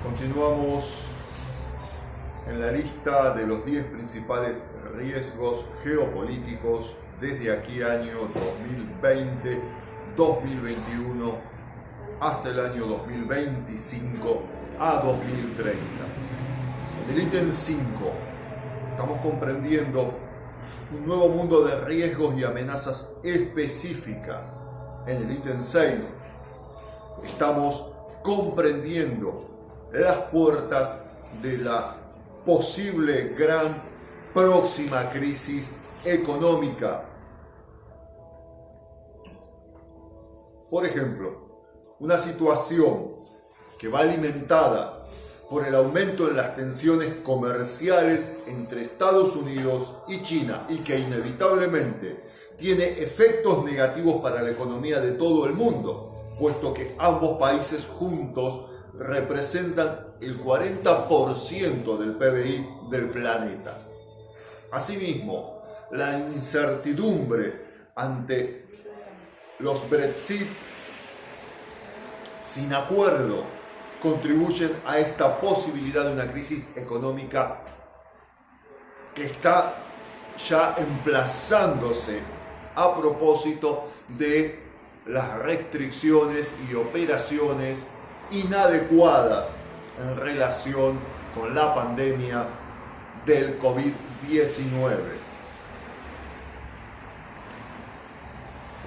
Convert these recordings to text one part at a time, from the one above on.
Continuamos en la lista de los 10 principales riesgos geopolíticos desde aquí año 2020, 2021 hasta el año 2025 a 2030. En el ítem 5 estamos comprendiendo un nuevo mundo de riesgos y amenazas específicas. En el ítem 6 estamos comprendiendo las puertas de la posible gran próxima crisis económica. Por ejemplo, una situación que va alimentada por el aumento en las tensiones comerciales entre Estados Unidos y China y que inevitablemente tiene efectos negativos para la economía de todo el mundo, puesto que ambos países juntos representan el 40% del PBI del planeta. Asimismo, la incertidumbre ante los Brexit sin acuerdo contribuyen a esta posibilidad de una crisis económica que está ya emplazándose a propósito de las restricciones y operaciones inadecuadas en relación con la pandemia del COVID-19.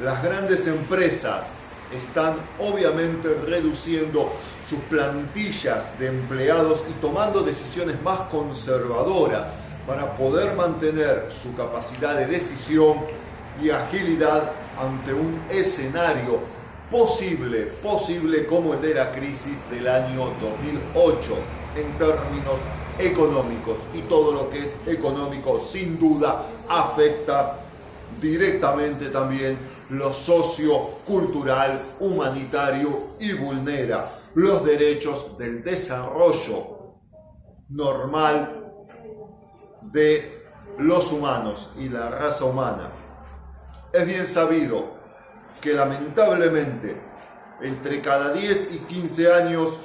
Las grandes empresas están obviamente reduciendo sus plantillas de empleados y tomando decisiones más conservadoras para poder mantener su capacidad de decisión y agilidad ante un escenario posible como el de la crisis del año 2008 en términos económicos, y todo lo que es económico sin duda afecta directamente también lo sociocultural, humanitario y vulnera los derechos del desarrollo normal de los humanos y la raza humana. Es bien sabido que lamentablemente entre cada 10 y 15 años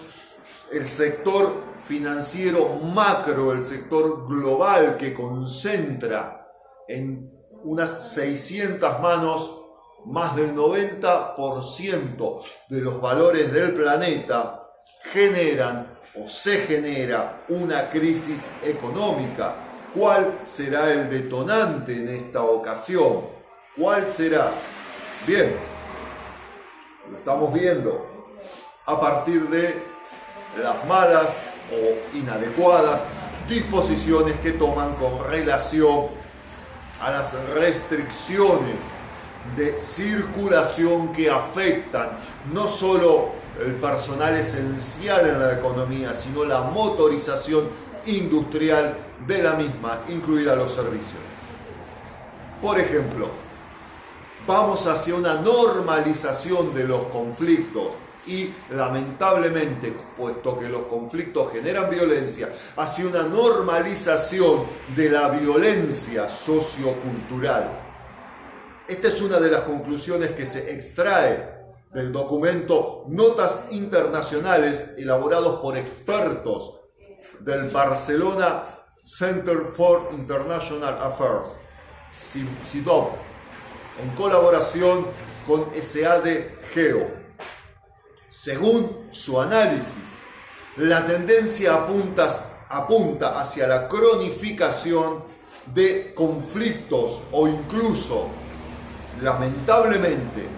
el sector financiero macro, el sector global que concentra en unas 600 manos más del 90% de los valores del planeta, generan o se genera una crisis económica. ¿Cuál será el detonante en esta ocasión? ¿Cuál será? Bien, lo estamos viendo a partir de las malas o inadecuadas disposiciones que toman con relación a las restricciones de circulación que afectan no solo el personal esencial en la economía, sino la motorización industrial de la misma, incluida los servicios. Por ejemplo, vamos hacia una normalización de los conflictos y, lamentablemente, puesto que los conflictos generan violencia, hacia una normalización de la violencia sociocultural. Esta es una de las conclusiones que se extrae del documento Notas Internacionales elaborados por expertos del Barcelona Center for International Affairs, CIDOB, en colaboración con SADGEO. Según su análisis, la tendencia apunta hacia la cronificación de conflictos o incluso, lamentablemente,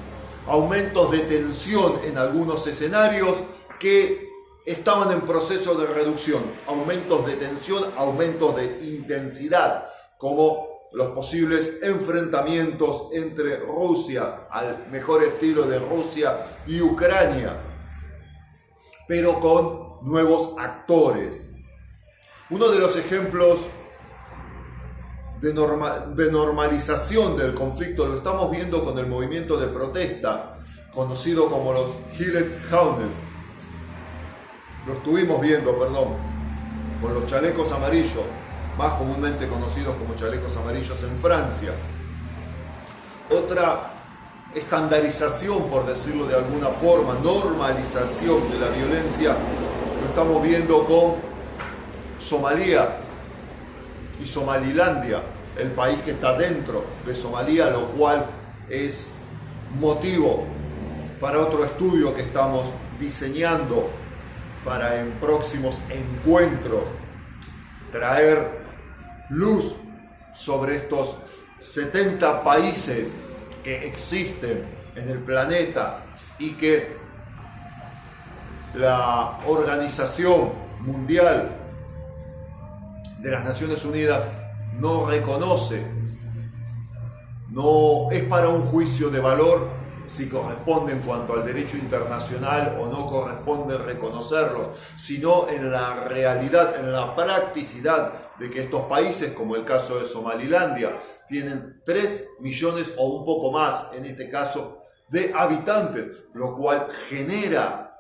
aumentos de tensión en algunos escenarios que estaban en proceso de reducción, aumentos de tensión, aumentos de intensidad, como los posibles enfrentamientos entre Rusia, al mejor estilo de Rusia, y Ucrania, pero con nuevos actores. Uno de los ejemplos de normalización del conflicto lo estamos viendo con el movimiento de protesta, conocido como los Gilets Jaunes. Lo estuvimos viendo, con los chalecos amarillos, más comúnmente conocidos como chalecos amarillos en Francia. Otra estandarización, por decirlo de alguna forma, normalización de la violencia lo estamos viendo con Somalia y Somalilandia, el país que está dentro de Somalia, lo cual es motivo para otro estudio que estamos diseñando para en próximos encuentros traer luz sobre estos 70 países que existen en el planeta y que la Organización Mundial de las Naciones Unidas no reconoce. No es para un juicio de valor si corresponde en cuanto al derecho internacional o no corresponde reconocerlo, sino en la realidad, en la practicidad de que estos países, como el caso de Somalilandia, tienen 3 millones o un poco más, en este caso, de habitantes, lo cual genera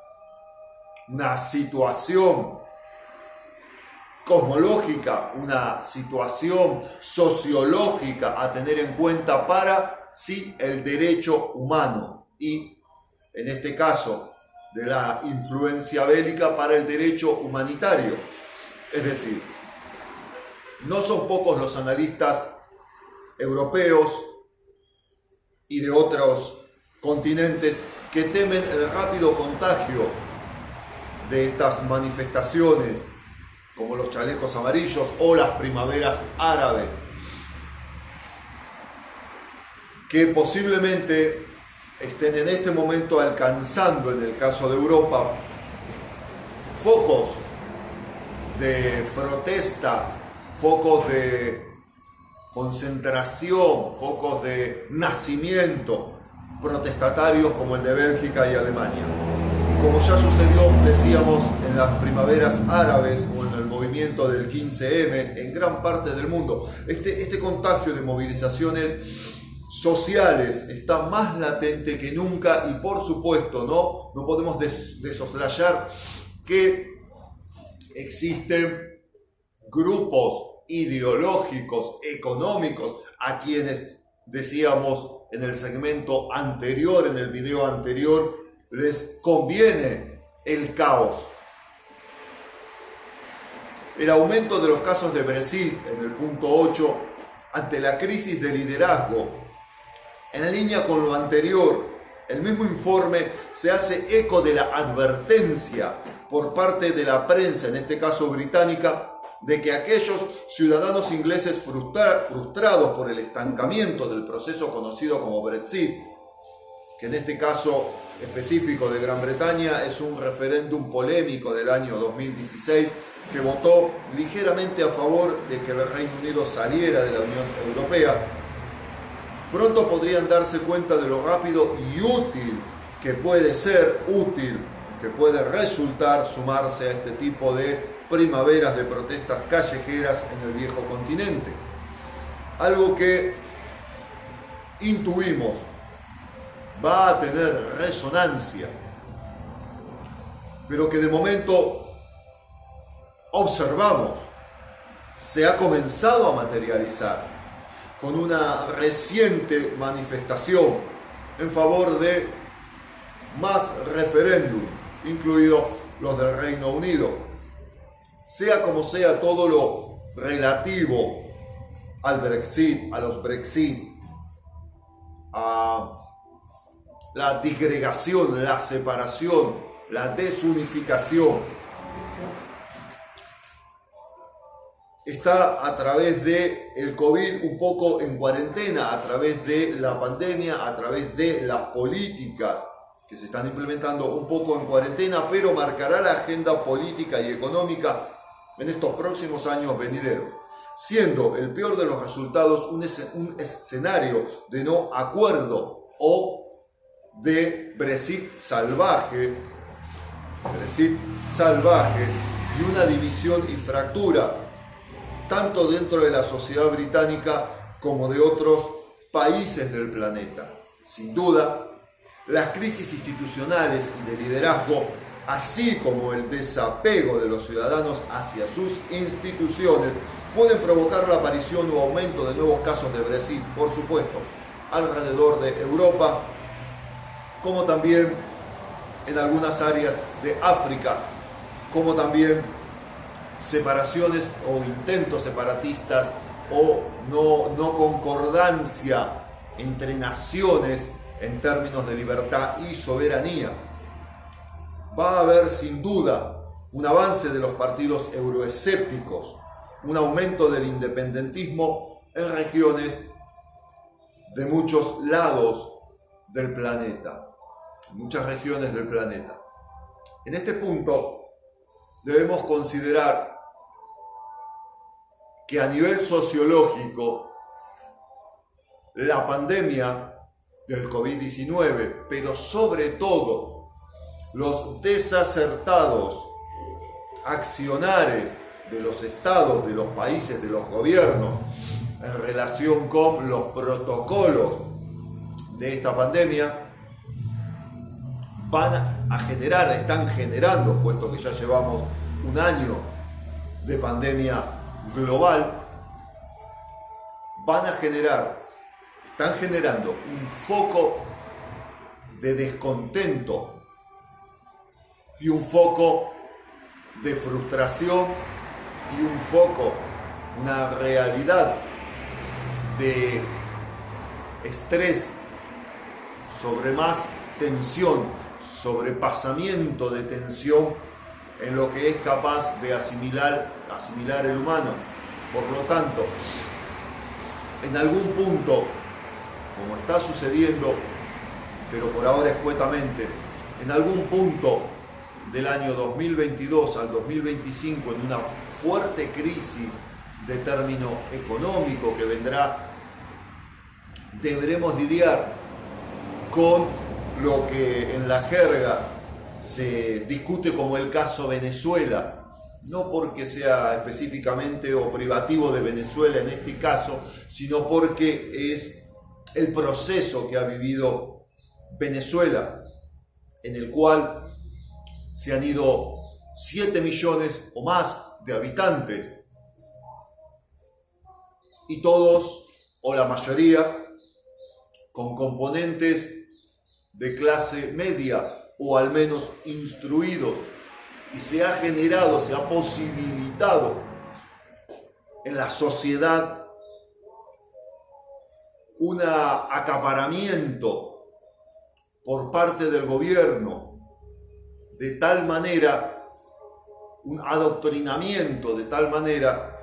una situación cosmológica, una situación sociológica a tener en cuenta para sí el derecho humano y, en este caso, de la influencia bélica para el derecho humanitario. Es decir, no son pocos los analistas europeos y de otros continentes que temen el rápido contagio de estas manifestaciones, como los chalecos amarillos o las primaveras árabes, que posiblemente estén en este momento alcanzando, en el caso de Europa, focos de protesta, focos de concentración, focos de nacimiento protestatarios como el de Bélgica y Alemania. Como ya sucedió, decíamos, en las primaveras árabes o en el movimiento del 15M en gran parte del mundo, este contagio de movilizaciones sociales está más latente que nunca y, por supuesto, no podemos desoslayar que existen grupos ideológicos, económicos, a quienes decíamos en el segmento anterior, en el video anterior, les conviene el caos. El aumento de los casos de Brexit en el punto 8 ante la crisis de liderazgo. En línea con lo anterior, el mismo informe se hace eco de la advertencia por parte de la prensa, en este caso británica, de que aquellos ciudadanos ingleses frustrados por el estancamiento del proceso conocido como Brexit, que en este caso específico de Gran Bretaña es un referéndum polémico del año 2016 que votó ligeramente a favor de que el Reino Unido saliera de la Unión Europea, pronto podrían darse cuenta de lo rápido y útil que puede ser, que puede resultar sumarse a este tipo de primaveras de protestas callejeras en el viejo continente. Algo que intuimos va a tener resonancia, pero que de momento observamos, se ha comenzado a materializar con una reciente manifestación en favor de más referéndum, incluidos los del Reino Unido. Sea como sea todo lo relativo al Brexit, a los Brexit, a la disgregación, la separación, la desunificación, está a través de el COVID un poco en cuarentena, a través de la pandemia, a través de las políticas que se están implementando un poco en cuarentena, pero marcará la agenda política y económica en estos próximos años venideros, siendo el peor de los resultados un escenario de no acuerdo o de Brexit salvaje y una división y fractura tanto dentro de la sociedad británica como de otros países del planeta. Sin duda, las crisis institucionales y de liderazgo, así como el desapego de los ciudadanos hacia sus instituciones, pueden provocar la aparición o aumento de nuevos casos de Brexit, por supuesto, alrededor de Europa, como también en algunas áreas de África, como también separaciones o intentos separatistas o no concordancia entre naciones en términos de libertad y soberanía. Va a haber sin duda un avance de los partidos euroescépticos, un aumento del independentismo en regiones de muchos lados del planeta, muchas regiones del planeta. En este punto debemos considerar que a nivel sociológico la pandemia del COVID-19, pero sobre todo los desacertados accionares de los estados, de los países, de los gobiernos en relación con los protocolos de esta pandemia están generando, puesto que ya llevamos un año de pandemia global, están generando un foco de descontento y un foco de frustración y un foco, una realidad de estrés sobre más tensión, sobrepasamiento de tensión en lo que es capaz de asimilar el humano. Por lo tanto, en algún punto, como está sucediendo, pero por ahora escuetamente, en algún punto del año 2022 al 2025, en una fuerte crisis de término económico que vendrá, deberemos lidiar con lo que en la jerga se discute como el caso Venezuela, no porque sea específicamente o privativo de Venezuela en este caso, sino porque es el proceso que ha vivido Venezuela, en el cual se han ido 7 millones o más de habitantes, y todos, o la mayoría, con componentes de clase media o al menos instruidos, y se ha posibilitado en la sociedad un acaparamiento por parte del gobierno, de tal manera, un adoctrinamiento de tal manera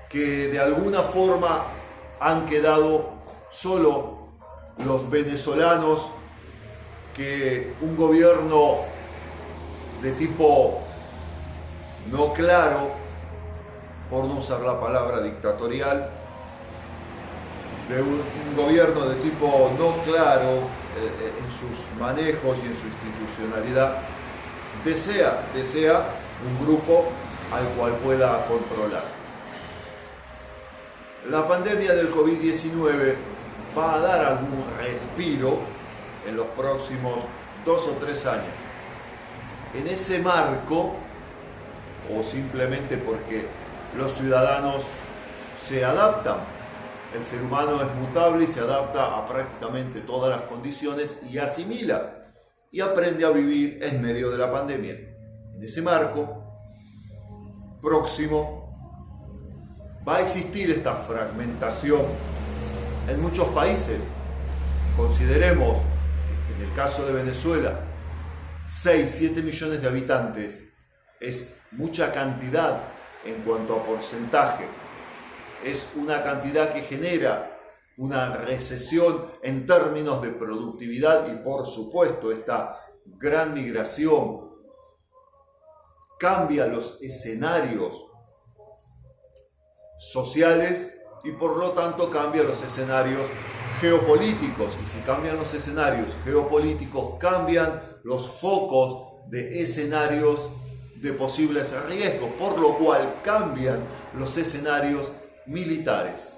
que de alguna forma han quedado solo los venezolanos que un gobierno de tipo no claro, por no usar la palabra dictatorial, de un gobierno de tipo no claro en sus manejos y en su institucionalidad, desea un grupo al cual pueda controlar. La pandemia del COVID-19 va a dar algún respiro en los próximos 2 o 3 años. En ese marco, o simplemente porque los ciudadanos se adaptan, el ser humano es mutable y se adapta a prácticamente todas las condiciones y asimila y aprende a vivir en medio de la pandemia. En ese marco próximo va a existir esta fragmentación en muchos países. Consideremos, en el caso de Venezuela, 6-7 millones de habitantes es mucha cantidad en cuanto a porcentaje. Es una cantidad que genera una recesión en términos de productividad y, por supuesto, esta gran migración cambia los escenarios sociales y, por lo tanto, cambia los escenarios geopolíticos. Y si cambian los escenarios geopolíticos, cambian los focos de escenarios de posibles riesgos, por lo cual cambian los escenarios militares.